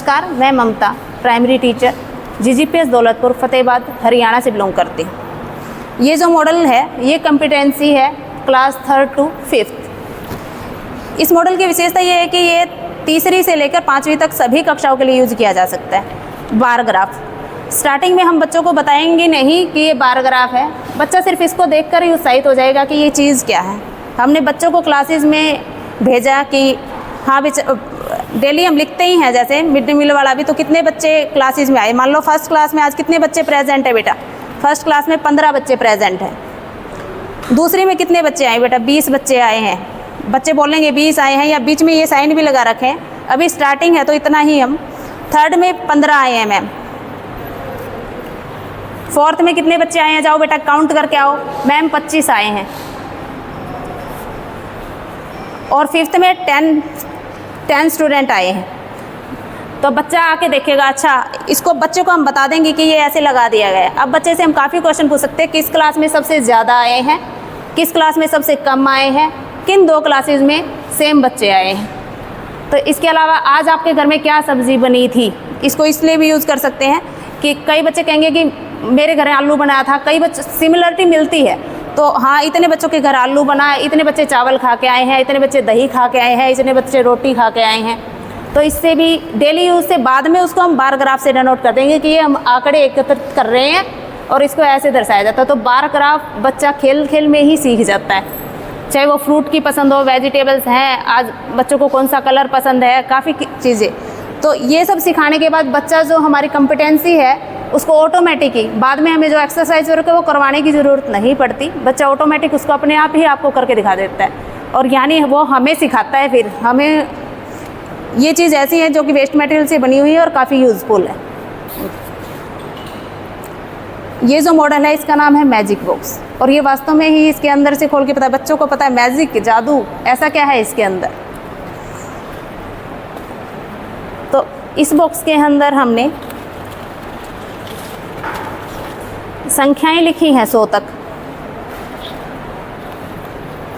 नमस्कार, मैं Mamata, primary teacher, GGPS Daulatpur, Fatehabad, Haryana से बिलोंग करती हूँ। ये जो मॉडल है ये कॉम्पिटेंसी है क्लास 3rd to 5th। इस मॉडल की विशेषता ये है कि ये तीसरी से लेकर 5वीं तक सभी कक्षाओं के लिए यूज़ किया जा सकता है। बार ग्राफ स्टार्टिंग में हम बच्चों को बताएंगे नहीं कि ये बार ग्राफ है, बच्चा सिर्फ इसको देखकर ही उत्साहित हो जाएगा कि ये चीज़ क्या है। हमने बच्चों को क्लासेस में भेजा कि हाँ डेली हम लिखते ही हैं, जैसे मिड डे मील वाला भी, तो कितने बच्चे क्लासेस में आए। मान लो फर्स्ट क्लास में आज कितने बच्चे प्रेजेंट है बेटा, फर्स्ट क्लास में 15 बच्चे प्रेजेंट हैं। दूसरी में कितने बच्चे आए बेटा, 20 बच्चे आए हैं। बच्चे बोलेंगे 20 आए हैं, या बीच में ये साइन भी लगा रखे हैं, अभी स्टार्टिंग है तो इतना ही हम। थर्ड में 15 आए हैं मैम। फोर्थ में कितने बच्चे आए हैं, जाओ बेटा काउंट करके आओ मैम, 25 आए हैं। और फिफ्थ में 10 स्टूडेंट आए हैं। तो बच्चा आके देखेगा, अच्छा इसको बच्चे को हम बता देंगे कि ये ऐसे लगा दिया गया है। अब बच्चे से हम काफ़ी क्वेश्चन पूछ सकते हैं, किस क्लास में सबसे ज़्यादा आए हैं, किस क्लास में सबसे कम आए हैं, किन 2 क्लासेस में सेम बच्चे आए हैं। तो इसके अलावा आज आपके घर में क्या सब्ज़ी बनी थी, इसको इसलिए भी यूज़ कर सकते हैं कि कई बच्चे कहेंगे कि मेरे घर आलू बनाया था, कई बच्चे सिमिलरिटी मिलती है, तो हाँ इतने बच्चों के घर आलू बना है, इतने बच्चे चावल खा के आए हैं, इतने बच्चे दही खा के आए हैं, इतने बच्चे रोटी खा के आए हैं। तो इससे भी डेली यूज़ से बाद में उसको हम बार ग्राफ से डिनोट कर देंगे कि ये हम आंकड़े एकत्रित कर रहे हैं और इसको ऐसे दर्शाया जाता है। तो बार ग्राफ बच्चा खेल खेल में ही सीख जाता है, चाहे वो फ्रूट की पसंद हो, वेजिटेबल्स हैं, आज बच्चों को कौन सा कलर पसंद है, काफ़ी चीज़ें। तो ये सब सिखाने के बाद बच्चा जो हमारी कॉम्पिटेंसी है उसको ऑटोमेटिक ही बाद में हमें जो एक्सरसाइज वर्क है वो करवाने की ज़रूरत नहीं पड़ती, बच्चा ऑटोमेटिक उसको अपने आप ही आपको करके दिखा देता है। और यानी वो हमें सिखाता है, फिर हमें ये चीज़ ऐसी है जो कि वेस्ट मटेरियल से बनी हुई है और काफ़ी यूज़फुल है। ये जो मॉडल है इसका नाम है मैजिक बॉक्स, और ये वास्तव में ही इसके अंदर से खोल के पता है, बच्चों को पता है मैजिक जादू ऐसा क्या है इसके अंदर। तो इस बॉक्स के अंदर हमने संख्याएं लिखी हैं 100 तक।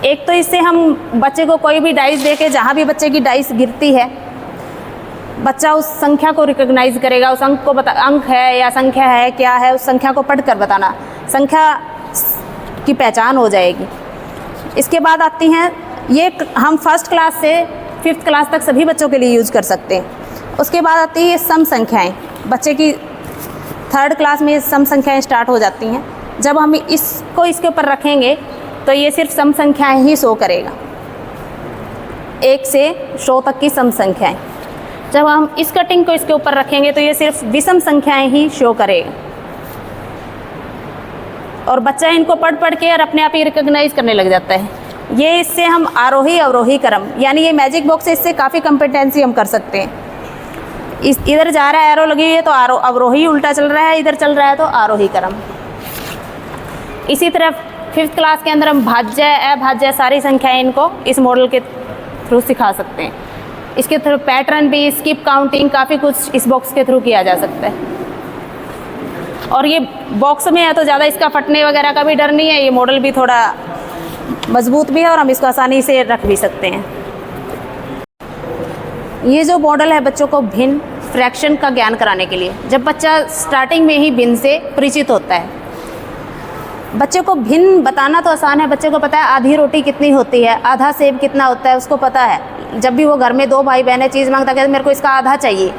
एक तो इससे हम बच्चे को कोई भी डाइस देके, जहाँ भी बच्चे की डाइस गिरती है बच्चा उस संख्या को रिकॉग्नाइज करेगा, उस अंक को अंक है या संख्या है क्या है, उस संख्या को पढ़कर बताना, संख्या की पहचान हो जाएगी। इसके बाद आती हैं ये हम फर्स्ट क्लास से 5th क्लास तक सभी बच्चों के लिए यूज़ कर सकते हैं। उसके बाद आती है सम संख्याएँ, बच्चे की 3rd क्लास में सम संख्याएँ स्टार्ट हो जाती हैं। जब हम इसको इसके ऊपर रखेंगे तो ये सिर्फ सम संख्याएँ ही शो करेगा, 1 से 100 तक की सम संख्याएँ। जब हम इस कटिंग को इसके ऊपर रखेंगे तो ये सिर्फ विषम संख्याएँ ही शो करेगा, और बच्चा इनको पढ़ पढ़ के और अपने आप ही रिकॉग्नाइज करने लग जाता है। ये इससे हम आरोही अवरोही क्रम, यानी ये मैजिक बॉक्स से इससे काफ़ी कॉम्पिटेंसी हम कर सकते हैं। इधर जा रहा है एरो लगी हुई है तो अवरोही उल्टा चल रहा है, इधर चल रहा है तो आरोही क्रम। इसी तरह 5th क्लास के अंदर हम भाज्य अभाज्य सारी संख्याएं इनको इस मॉडल के थ्रू सिखा सकते हैं। इसके थ्रू पैटर्न भी, स्किप काउंटिंग, काफ़ी कुछ इस बॉक्स के थ्रू किया जा सकता है। और ये बॉक्स में है तो ज़्यादा इसका फटने वगैरह का भी डर नहीं है, ये मॉडल भी थोड़ा मजबूत भी है और हम इसको आसानी से रख भी सकते हैं। ये जो मॉडल है बच्चों को भिन्न फ्रैक्शन का ज्ञान कराने के लिए, जब बच्चा स्टार्टिंग में ही भिन्न से परिचित होता है। बच्चे को भिन्न बताना तो आसान है, बच्चे को पता है आधी रोटी कितनी होती है, आधा सेब कितना होता है, उसको पता है। जब भी वो घर में 2 भाई बहन चीज़ मांगता है मेरे को इसका आधा चाहिए,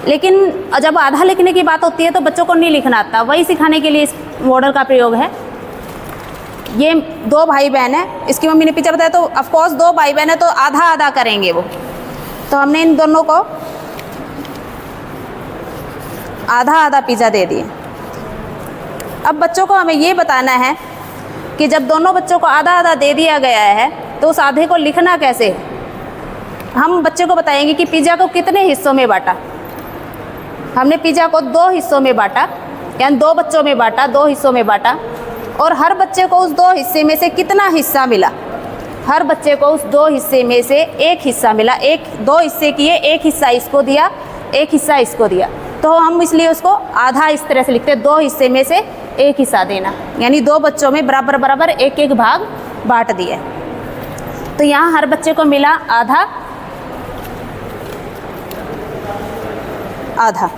लेकिन जब आधा लिखने की बात होती है तो बच्चों को नहीं लिखना आता। वही सिखाने के लिए इस मॉडल का प्रयोग है। ये 2 भाई बहन है, इसकी मम्मी ने पीछे बताया तो ऑफकोर्स 2 भाई बहन है तो आधा आधा करेंगे वो, तो हमने इन दोनों को आधा आधा पिज़्ज़ा दे दिए। अब बच्चों को हमें ये बताना है कि जब दोनों बच्चों को आधा आधा दे दिया गया है तो उस आधे को लिखना कैसे है। हम बच्चे को बताएंगे कि पिज़्ज़ा को कितने हिस्सों में बांटा। हमने पिज़्ज़ा को 2 हिस्सों में बांटा, यानी 2 बच्चों में बांटा, 2 हिस्सों में बांटा, और हर बच्चे को उस 2 हिस्से में से कितना हिस्सा मिला। हर बच्चे को उस 2 हिस्से में से 1 हिस्सा मिला। 2 हिस्से किए, 1 हिस्सा इसको दिया, 1 हिस्सा इसको दिया, तो हम इसलिए उसको आधा इस तरह से लिखते हैं, 2 हिस्से में से 1 हिस्सा देना, यानी 2 बच्चों में बराबर बराबर 1-1 भाग बांट दिया। तो यहाँ हर बच्चे को मिला आधा, आधा।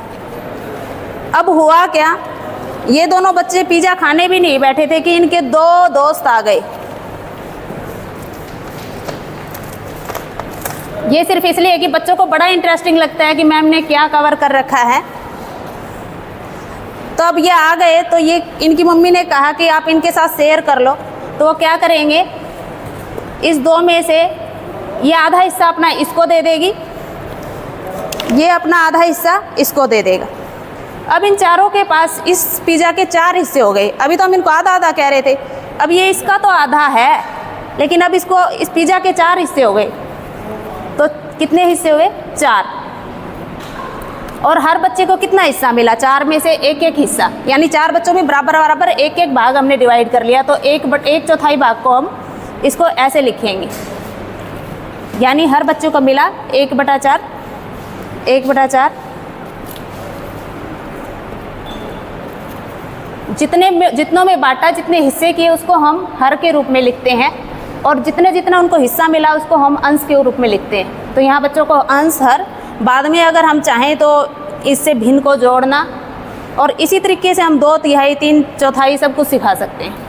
अब हुआ क्या, ये दोनों बच्चे पिज़्ज़ा खाने भी नहीं बैठे थे कि इनके दो दोस्त आ गए। ये सिर्फ इसलिए कि बच्चों को बड़ा इंटरेस्टिंग लगता है कि मैम ने क्या कवर कर रखा है। तो अब ये आ गए, तो ये इनकी मम्मी ने कहा कि आप इनके साथ शेयर कर लो। तो वो क्या करेंगे, इस दो में से ये आधा हिस्सा अपना इसको दे देगी, ये अपना आधा हिस्सा इसको दे देगा। अब इन चारों के पास इस पिज़्ज़ा के 4 हिस्से हो गए। अभी तो हम इनको आधा आधा कह रहे थे, अब ये इसका तो आधा है, लेकिन अब इसको इस पिज़्ज़ा के 4 हिस्से हो गए। तो कितने हिस्से हुए, 4। और हर बच्चे को कितना हिस्सा मिला, 4 में से एक एक हिस्सा, यानी 4 बच्चों में बराबर बराबर एक एक भाग हमने डिवाइड कर लिया। तो 1/4 भाग को हम इसको ऐसे लिखेंगे, यानी हर बच्चे को मिला 1/4, 1/4। जितनों में बांटा, जितने हिस्से किए उसको हम हर के रूप में लिखते हैं, और जितना उनको हिस्सा मिला उसको हम अंश के रूप में लिखते हैं। तो यहाँ बच्चों को अंश, हर, बाद में अगर हम चाहें तो इससे भिन्न को जोड़ना, और इसी तरीके से हम 2/3, 3/4 सब कुछ सिखा सकते हैं।